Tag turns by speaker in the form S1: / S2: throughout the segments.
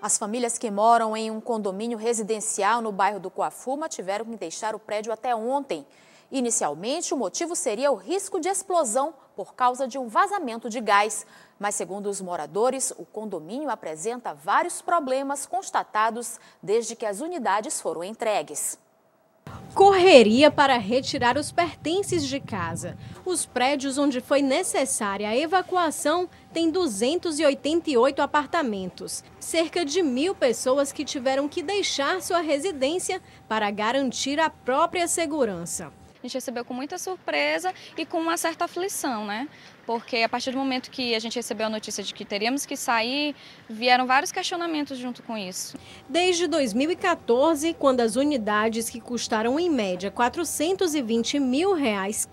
S1: As famílias que moram em um condomínio residencial no bairro do Coafuma tiveram que deixar o prédio até ontem. Inicialmente, o motivo seria o risco de explosão por causa de um vazamento de gás. Mas, segundo os moradores, o condomínio apresenta vários problemas constatados desde que as unidades foram entregues.
S2: Correria para retirar os pertences de casa. Os prédios onde foi necessária a evacuação têm 288 apartamentos. Cerca de 1.000 pessoas que tiveram que deixar sua residência para garantir a própria segurança.
S3: A gente recebeu com muita surpresa e com uma certa aflição, né? Porque a partir do momento que a gente recebeu a notícia de que teríamos que sair, vieram vários questionamentos junto com isso.
S2: Desde 2014, quando as unidades que custaram em média R$420 mil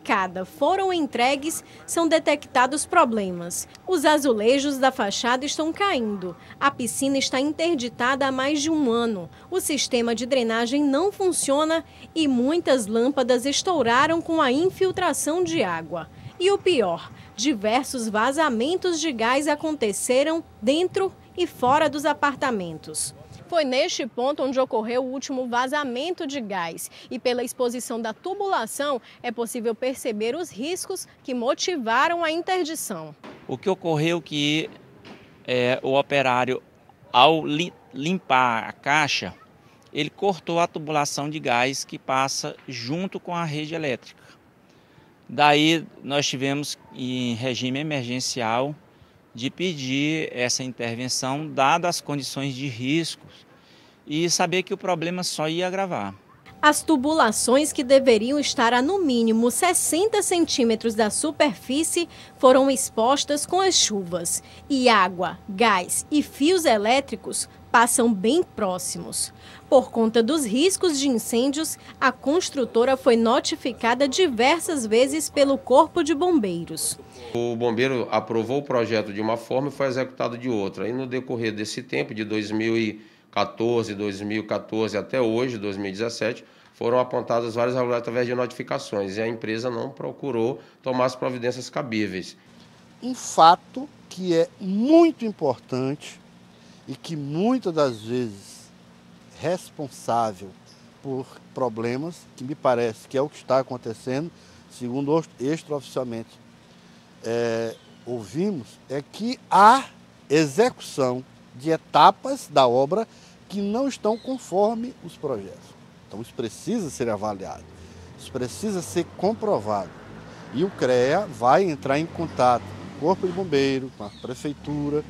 S2: cada foram entregues, são detectados problemas. Os azulejos da fachada estão caindo, a piscina está interditada há mais de um ano, o sistema de drenagem não funciona e muitas lâmpadas estouraram com a infiltração de água. E o pior, diversos vazamentos de gás aconteceram dentro e fora dos apartamentos. Foi neste ponto onde ocorreu o último vazamento de gás e pela exposição da tubulação é possível perceber os riscos que motivaram a interdição.
S4: O que ocorreu que o operário, ao limpar a caixa, ele cortou a tubulação de gás que passa junto com a rede elétrica. Daí nós tivemos, em regime emergencial, de pedir essa intervenção, dadas as condições de riscos, e saber que o problema só ia agravar.
S2: As tubulações, que deveriam estar a no mínimo 60 centímetros da superfície, foram expostas com as chuvas. E água, gás e fios elétricos passam bem próximos. Por conta dos riscos de incêndios, a construtora foi notificada diversas vezes pelo Corpo de Bombeiros.
S5: O bombeiro aprovou o projeto de uma forma e foi executado de outra. E no decorrer desse tempo, de 2014 até hoje, 2017, foram apontadas várias irregularidades através de notificações e a empresa não procurou tomar as providências cabíveis.
S6: Um fato que é muito importante e que muitas das vezes responsável por problemas, que me parece que é o que está acontecendo, segundo extraoficialmente ouvimos, é que há execução de etapas da obra que não estão conforme os projetos. Então isso precisa ser avaliado, isso precisa ser comprovado. E o CREA vai entrar em contato com o Corpo de Bombeiro, com a Prefeitura,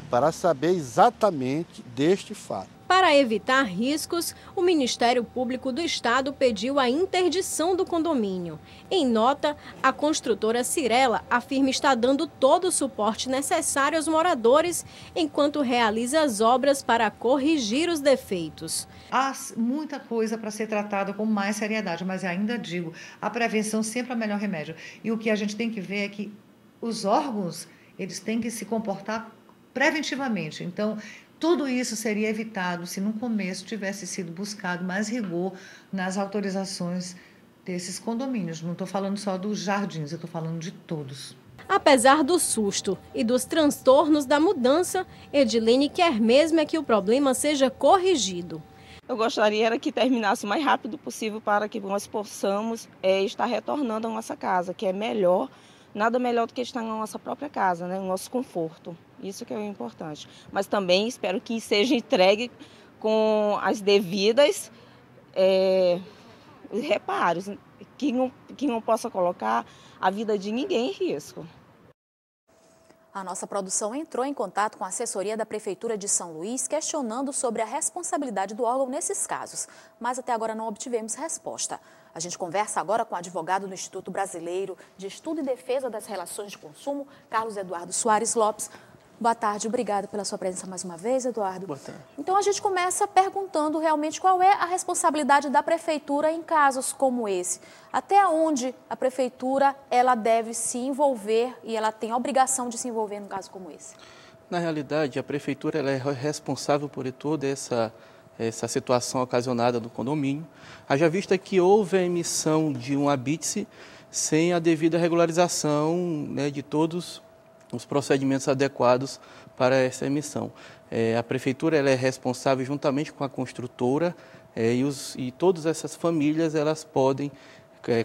S6: para saber exatamente deste fato.
S2: Para evitar riscos, o Ministério Público do Estado pediu a interdição do condomínio. Em nota, a construtora Cirela afirma estar dando todo o suporte necessário aos moradores enquanto realiza as obras para corrigir os defeitos.
S7: Há muita coisa para ser tratada com mais seriedade, mas ainda digo, a prevenção sempre é o melhor remédio. E o que a gente tem que ver é que os órgãos, eles têm que se comportar preventivamente. Então, tudo isso seria evitado se no começo tivesse sido buscado mais rigor nas autorizações desses condomínios. Não estou falando só dos jardins, eu estou falando de todos.
S2: Apesar do susto e dos transtornos da mudança, Edilene quer mesmo é que o problema seja corrigido.
S8: Eu gostaria que terminasse o mais rápido possível para que nós possamos estar retornando à nossa casa, que é melhor. Nada melhor do que estar na nossa própria casa, né? O nosso conforto. Isso que é o importante. Mas também espero que seja entregue com as devidas reparos, que não possa colocar a vida de ninguém em risco.
S1: A nossa produção entrou em contato com a assessoria da Prefeitura de São Luís, questionando sobre a responsabilidade do órgão nesses casos, mas até agora não obtivemos resposta. A gente conversa agora com o advogado do Instituto Brasileiro de Estudo e Defesa das Relações de Consumo, Carlos Eduardo Soares Lopes. Boa tarde, obrigada pela sua presença mais uma vez, Eduardo.
S9: Boa tarde.
S1: Então a gente começa perguntando realmente qual é a responsabilidade da Prefeitura em casos como esse. Até onde a Prefeitura ela deve se envolver e ela tem a obrigação de se envolver num caso como esse?
S9: Na realidade, a Prefeitura ela é responsável por toda essa situação ocasionada do condomínio. Haja vista que houve a emissão de um habite sem a devida regularização, né, de todos os procedimentos adequados para essa emissão. A Prefeitura ela é responsável juntamente com a construtora e todas essas famílias elas podem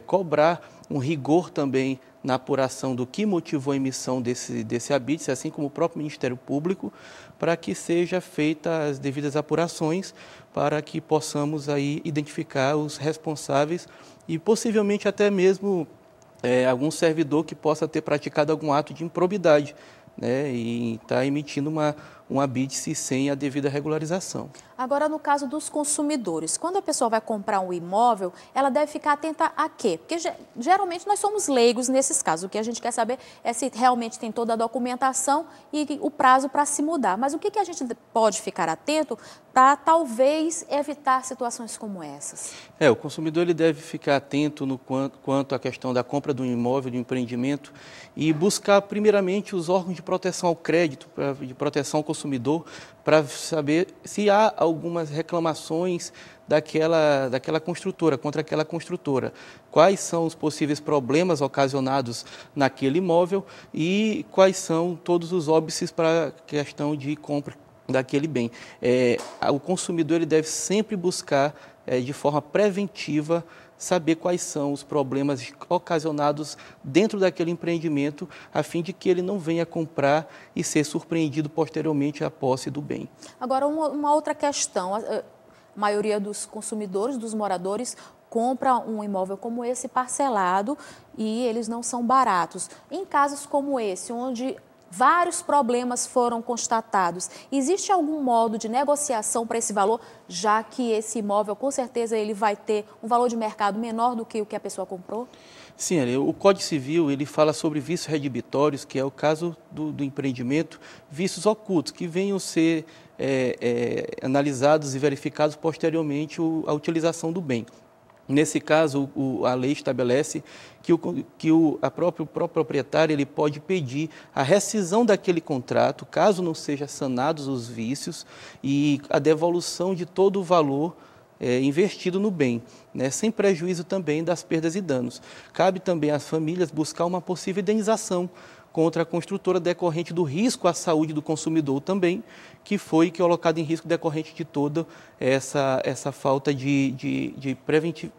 S9: cobrar um rigor também na apuração do que motivou a emissão desse habite, assim como o próprio Ministério Público, para que seja feitas as devidas apurações, para que possamos aí identificar os responsáveis e possivelmente até mesmo algum servidor que possa ter praticado algum ato de improbidade, né, e está emitindo um habite sem a devida regularização.
S1: Agora, no caso dos consumidores, quando a pessoa vai comprar um imóvel, ela deve ficar atenta a quê? Porque geralmente nós somos leigos nesses casos. O que a gente quer saber é se realmente tem toda a documentação e o prazo para se mudar. Mas o que a gente pode ficar atento para talvez evitar situações como essas?
S9: O consumidor ele deve ficar atento no quanto à questão da compra de um imóvel, de um empreendimento e buscar primeiramente os órgãos de proteção ao crédito, de proteção ao consumidor, para saber se há algumas reclamações daquela construtora, contra aquela construtora. Quais são os possíveis problemas ocasionados naquele imóvel e quais são todos os óbices para a questão de compra daquele bem. O consumidor ele deve sempre buscar, de forma preventiva, saber quais são os problemas ocasionados dentro daquele empreendimento, a fim de que ele não venha comprar e ser surpreendido posteriormente à posse do bem.
S1: Agora, uma outra questão. A maioria dos consumidores, dos moradores, compra um imóvel como esse parcelado e eles não são baratos. Em casos como esse, onde vários problemas foram constatados, existe algum modo de negociação para esse valor, já que esse imóvel, com certeza, ele vai ter um valor de mercado menor do que o que a pessoa comprou?
S9: Sim, o Código Civil ele fala sobre vícios redibitórios, que é o caso do empreendimento, vícios ocultos, que venham ser analisados e verificados posteriormente a utilização do bem. Nesse caso, a lei estabelece que o próprio proprietário ele pode pedir a rescisão daquele contrato, caso não sejam sanados os vícios, e a devolução de todo o valor investido no bem, né, sem prejuízo também das perdas e danos. Cabe também às famílias buscar uma possível indenização contra a construtora decorrente do risco à saúde do consumidor também, que foi colocado em risco decorrente de toda essa falta de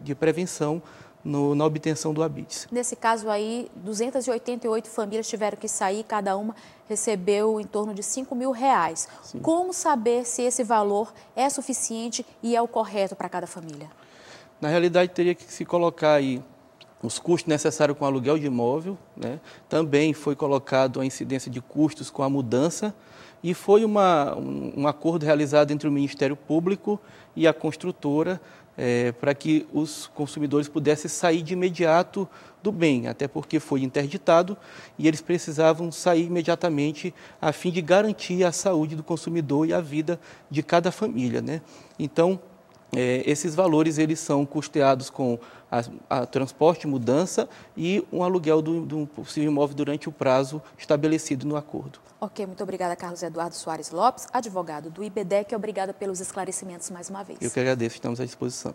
S9: prevenção na obtenção do habite.
S1: Nesse caso aí, 288 famílias tiveram que sair, cada uma recebeu em torno de R$5.000. Sim. Como saber se esse valor é suficiente e é o correto para cada família?
S9: Na realidade, teria que se colocar aí os custos necessários com o aluguel de imóvel, né? Também foi colocado a incidência de custos com a mudança e foi um acordo realizado entre o Ministério Público e a construtora para que os consumidores pudessem sair de imediato do bem, até porque foi interditado e eles precisavam sair imediatamente a fim de garantir a saúde do consumidor e a vida de cada família, né? Então, esses valores eles são custeados com a transporte, mudança e um aluguel de um possível imóvel durante o prazo estabelecido no acordo.
S1: Ok, muito obrigada, Carlos Eduardo Soares Lopes, advogado do IBDEC. Obrigada pelos esclarecimentos mais uma vez.
S9: Eu que agradeço, estamos à disposição.